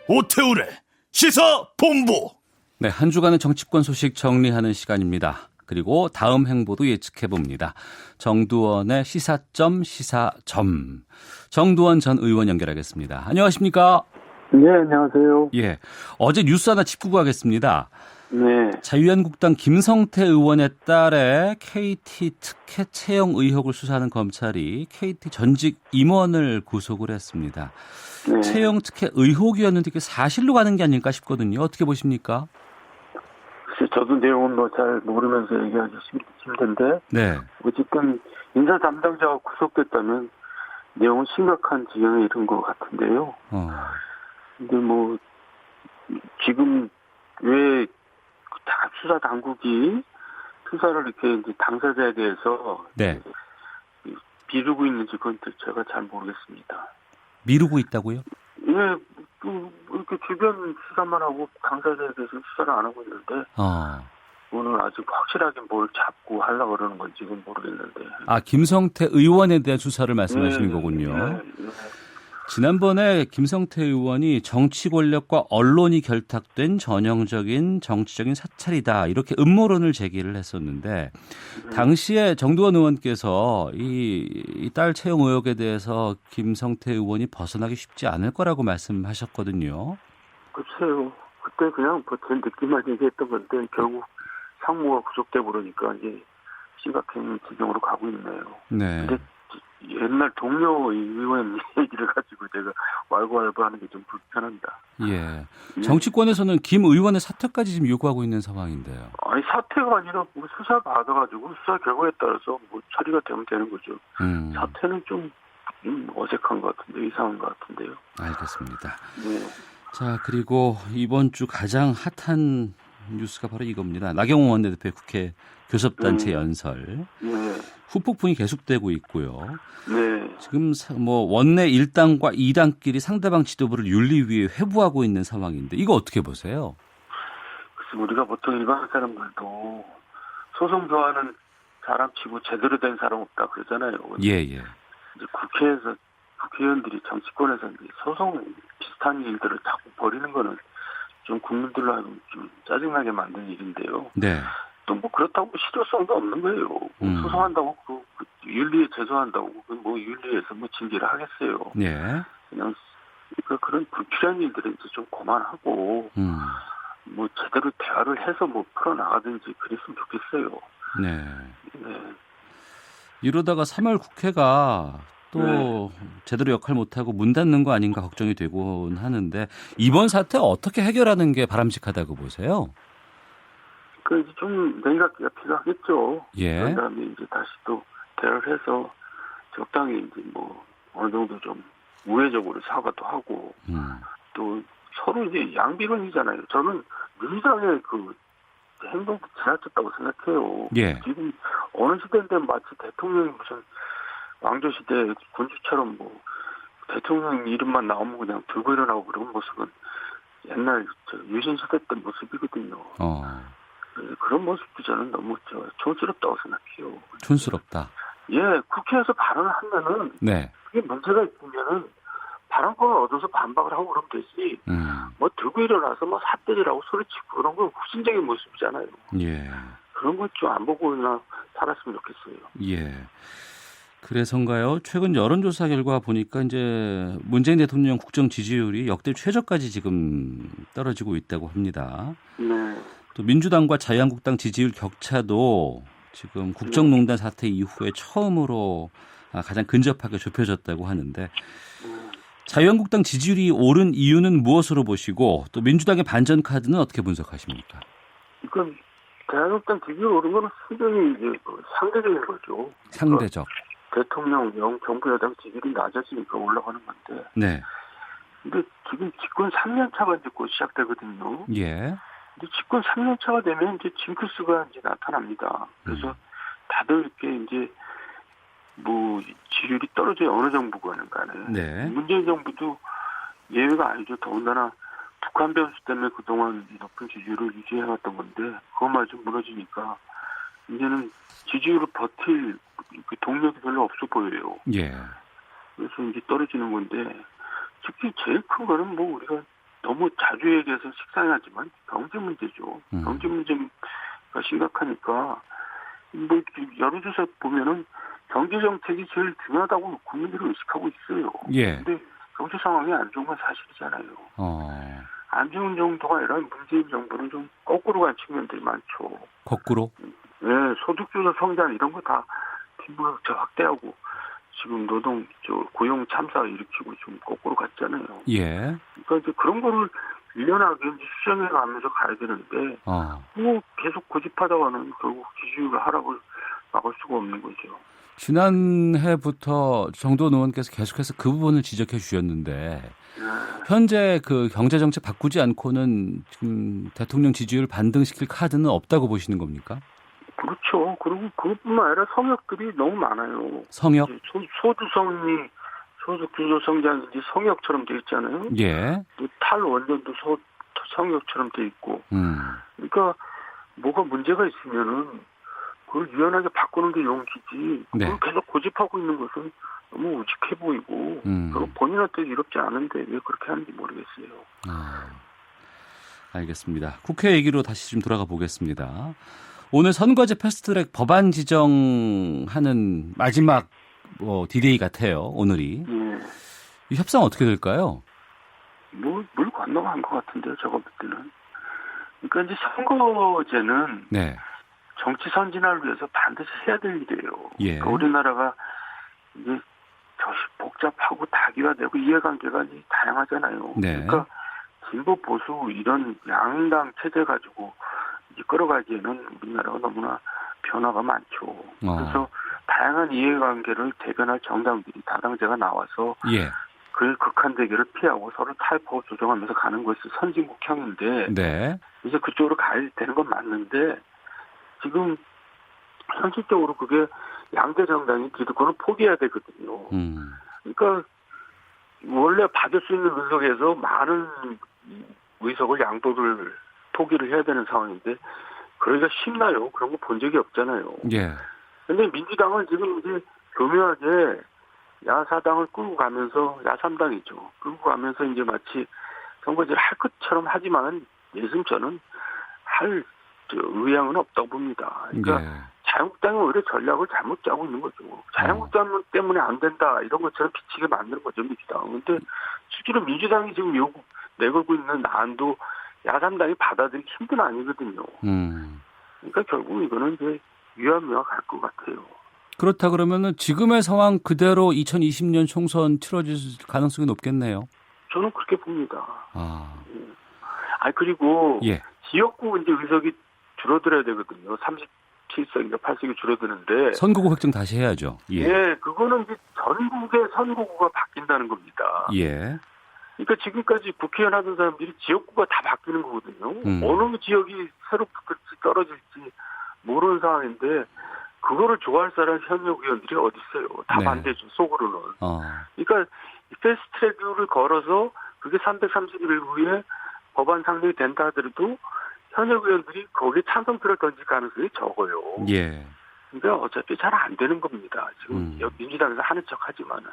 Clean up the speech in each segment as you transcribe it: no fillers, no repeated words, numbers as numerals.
오태우래 시사본부. 네, 한 주간의 정치권 소식 정리하는 시간입니다. 그리고 다음 행보도 예측해봅니다. 정두원의 시사점 시사점. 정두원 전 의원 연결하겠습니다. 안녕하십니까? 네, 안녕하세요. 예, 어제 뉴스 하나 짚고 가겠습니다. 네. 자유한국당 김성태 의원의 딸의 KT 특혜 채용 의혹을 수사하는 검찰이 KT 전직 임원을 구속을 했습니다. 네. 채용 특혜 의혹이었는데 그게 사실로 가는 게 아닐까 싶거든요. 어떻게 보십니까? 글쎄, 저도 내용은 잘 모르면서 얘기하기 힘든데, 네. 어쨌든 인사 담당자가 구속됐다면 내용은 심각한 지경에 이른 것 같은데요. 근데 지금 왜 수사 당국이 수사를 이렇게 이제 당사자에 대해서 네. 미루고 있는지 그건 제가 잘 모르겠습니다. 미루고 있다고요? 예, 이렇게 주변 수사만 하고 당사자에 대해서 수사를 안 하고 있는데, 오늘 아직 확실하게 뭘 잡고 하려고 그러는 건지 는 모르겠는데. 아, 김성태 의원에 대한 수사를 말씀하시는 거군요. 네. 지난번에 김성태 의원이 정치 권력과 언론이 결탁된 전형적인 정치적인 사찰이다. 이렇게 음모론을 제기를 했었는데 당시에 정두원 의원께서 이 딸 채용 의혹에 대해서 김성태 의원이 벗어나기 쉽지 않을 거라고 말씀하셨거든요. 글쎄요. 그때 그냥 제 느낌만 얘기했던 건데 결국 상무가 구속돼 버리니까 이제 심각한 지경으로 가고 있네요. 네. 근데 옛날 동료 의원 얘기를 가지고 제가 왈가왈부하는 게 좀 불편합니다. 예. 정치권에서는 김 의원의 사퇴까지 지금 요구하고 있는 상황인데요. 아니 사퇴가 아니라 수사 받아가지고 수사 결과에 따라서 처리가 되면 되는 거죠. 사퇴는 좀 어색한 것 같은데 이상한 것 같은데요. 알겠습니다. 네. 자, 그리고 이번 주 가장 핫한 뉴스가 바로 이겁니다. 나경원 원내대표의 국회 교섭단체 연설. 네. 후폭풍이 계속되고 있고요. 네. 지금 원내 1당과 2당끼리 상대방 지도부를 윤리위에 회부하고 있는 상황인데 이거 어떻게 보세요? 그래서 우리가 보통 일반 사람들도 소송 좋아하는 사람 치고 제대로 된 사람 없다 그러잖아요. 예. 이제 국회에서 국회의원들이 정치권에서 이제 소송 비슷한 일들을 자꾸 벌이는 거는 좀 국민들로 하여금 좀 짜증나게 만든 일인데요. 네. 또 그렇다고 실효성도 없는 거예요. 소송한다고 그 윤리에 제소한다고 윤리에서 징계를 하겠어요. 네. 그냥 그런 불필요한 일들은 이제 좀 그만하고 제대로 대화를 해서 풀어나가든지 그랬으면 좋겠어요. 네. 네. 이러다가 3월 국회가 또 제대로 역할 못하고 문 닫는 거 아닌가 걱정이 되곤 하는데 이번 사태 어떻게 해결하는 게 바람직하다고 보세요? 이제 좀 냉각기가 필요하겠죠. 예. 그다음에 이제 다시 또 대화를 해서 적당히 이제 어느 정도 좀 우회적으로 사과도 하고 또 서로 이제 양비론이잖아요. 저는 민주당의 그 행동도 지나쳤다고 생각해요. 예. 지금 어느 시대인데 마치 대통령이 무슨 왕조시대 군주처럼 대통령 이름만 나오면 그냥 들고 일어나고 그런 모습은 옛날 유신시대 때 모습이거든요. 그런 모습도 저는 너무 촌스럽다고 생각해요. 촌스럽다. 예, 국회에서 발언을 하면은 네. 그게 문제가 있으면은 발언권을 얻어서 반박을 하고 그러면 되지. 들고 일어나서 삿대질하고 소리치고 그런 건 후진적인 모습이잖아요. 예. 그런 것 좀 안 보고나 살았으면 좋겠어요. 예. 그래서인가요? 최근 여론조사 결과 보니까 이제 문재인 대통령 국정 지지율이 역대 최저까지 지금 떨어지고 있다고 합니다. 네. 또 민주당과 자유한국당 지지율 격차도 지금 국정농단 사태 이후에 처음으로 가장 근접하게 좁혀졌다고 하는데 자유한국당 지지율이 오른 이유는 무엇으로 보시고 또 민주당의 반전 카드는 어떻게 분석하십니까? 그러니까 자유한국당 지지율 오른 거는 순전히 이제 상대적인 거죠. 상대적. 대통령, 정부 여당 지지율이 낮아지니까 올라가는 건데. 네. 근데 지금 집권 3년 차가 이제 곧 시작되거든요. 예. 근데 집권 3년 차가 되면 이제 징크스가 이제 나타납니다. 그래서 다들 이렇게 이제 지지율이 떨어져야 어느 정부가는 간에. 네. 문재인 정부도 예외가 아니죠. 더군다나 북한 변수 때문에 그동안 높은 지지율을 유지해왔던 건데 그것마저 무너지니까 이제는 지지율을 버틸 그 동력이 별로 없어 보여요. 예. 그래서 이제 떨어지는 건데 특히 제일 큰 거는 우리가 너무 자주 얘기해서 식상하지만 경제 문제죠. 경제 문제가 심각하니까 뭐 여론조사 보면은 경제 정책이 제일 중요하다고 국민들이 의식하고 있어요. 예. 근데 경제 상황이 안 좋은 건 사실이잖아요. 안 좋은 정도가 아니라 문재인 정부는 좀 거꾸로 간 측면들이 많죠. 거꾸로? 네, 소득주도 성장 이런 거 다 빈부격차 확대하고 지금 고용 참사 일으키고 좀 거꾸로 갔잖아요. 예. 그러니까 이제 그런 거를 유연하게 이제 수정해 가면서 가야 되는데 뭐 계속 고집하다가는 결국 기준율 하락을 막을 수가 없는 거죠. 지난해부터 정도원 의원께서 계속해서 그 부분을 지적해 주셨는데 현재 그 경제 정책 바꾸지 않고는 지금 대통령 지지율 반등시킬 카드는 없다고 보시는 겁니까? 그렇죠. 그리고 그것뿐만 아니라 성역들이 너무 많아요. 성역? 소득주도 성장인지 성역처럼 돼 있잖아요. 예. 또 탈원전도 성역처럼 돼 있고. 그러니까 뭐가 문제가 있으면은 그걸 유연하게 바꾸는 게 용기지. 네. 그걸 계속 고집하고 있는 것은 너무 우직해 보이고 그리고 본인한테 이롭지 않은데 왜 그렇게 하는지 모르겠어요. 알겠습니다. 국회 얘기로 다시 좀 돌아가 보겠습니다. 오늘 선거제 패스트트랙 법안 지정하는 마지막 디데이 같아요. 오늘이. 예. 이 협상 어떻게 될까요? 물 건너간 것 같은데요. 저거 볼 때는. 그러니까 이제 선거제는 네. 정치 선진화를 위해서 반드시 해야 될 일이에요. 예. 그러니까 우리나라가 이제 복잡하고 다기화되고 이해관계가 이제 다양하잖아요. 네. 그러니까 진보 보수 이런 양당 체제 가지고 이끌어가기에는 우리나라가 너무나 변화가 많죠. 그래서 다양한 이해관계를 대변할 정당들이 다당제가 나와서 예. 그 극한 대결을 피하고 서로 타협하고 조정하면서 가는 것이 선진국형인데 네. 이제 그쪽으로 가야 되는 건 맞는데 지금 현실적으로 그게 양대 정당이 기득권을 포기해야 되거든요. 그러니까 원래 받을 수 있는 의석에서 많은 의석을 양도를 포기를 해야 되는 상황인데 그러기가 쉽나요? 그런 거 본 적이 없잖아요. 예. 근데 민주당은 지금 이제 교묘하게 야사당을 끌고 가면서 야삼당이죠. 끌고 가면서 이제 마치 선거제를 할 것처럼 하지만 예승전은 할 의향은 없다고 봅니다. 그러니까 예. 자유한국당이 오히려 전략을 잘못 짜고 있는 거죠. 자유한국당 때문에 안 된다 이런 것처럼 비치게 만드는 거죠 민주당. 근데 실제로 민주당이 지금 내걸고 있는 안도 야삼당이 받아들이기 힘든 아니거든요. 그러니까 결국 이거는 이제 유야무야 갈 것 같아요. 그렇다 그러면은 지금의 상황 그대로 2020년 총선 치러질 가능성이 높겠네요. 저는 그렇게 봅니다. 그리고 예. 지역구 이제 의석이 줄어들어야 되거든요. 37석인가 8석이 줄어드는데 선거구 획정 다시 해야죠. 예. 예, 그거는 이제 전국의 선거구가 바뀐다는 겁니다. 예. 그러니까 지금까지 국회의원 하던 사람들이 지역구가 다 바뀌는 거거든요. 어느 지역이 새로 붙을지 떨어질지 모르는 상황인데 그거를 좋아할 사람 현역 의원들이 어디 있어요. 다 네. 반대죠. 속으로는. 그러니까 패스트트랙을 걸어서 그게 331일 후에 법안 상정이 된다 하더라도 현역 의원들이 거기에 찬성표를 던질 가능성이 적어요. 예. 그러니까 어차피 잘 안 되는 겁니다. 지금 민주당에서 하는 척 하지만은.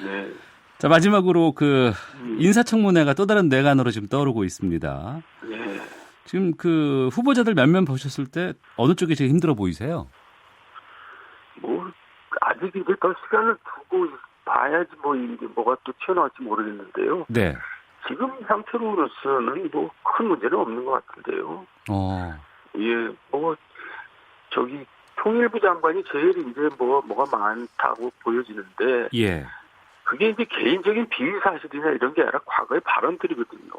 네. 자, 마지막으로 그 인사청문회가 또 다른 뇌관으로 지금 떠오르고 있습니다. 네. 지금 그 후보자들 몇몇 보셨을 때 어느 쪽이 제일 힘들어 보이세요? 아직 이제 더 시간을 두고 봐야지 이게 뭐가 또 튀어나올지 모르겠는데요. 네. 지금 상태로서는 큰 문제는 없는 것 같은데요. 예, 통일부 장관이 제일 이제 뭐가 많다고 보여지는데. 예. 그게 이제 개인적인 비위 사실이나 이런 게 아니라 과거의 발언들이거든요.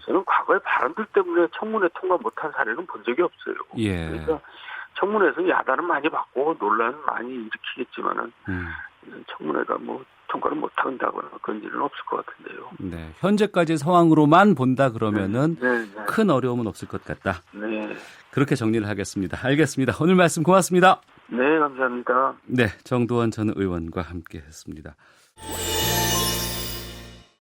저는 과거의 발언들 때문에 청문회 통과 못한 사례는 본 적이 없어요. 예. 그러니까 청문회에서 야단은 많이 받고 논란은 많이 일으키겠지만은 청문회가 통과를 못한다거나 그런 일은 없을 것 같은데요. 네. 현재까지 상황으로만 본다 그러면은 네. 큰 어려움은 없을 것 같다. 네. 그렇게 정리를 하겠습니다. 알겠습니다. 오늘 말씀 고맙습니다. 네, 감사합니다. 네, 정도원 전 의원과 함께했습니다.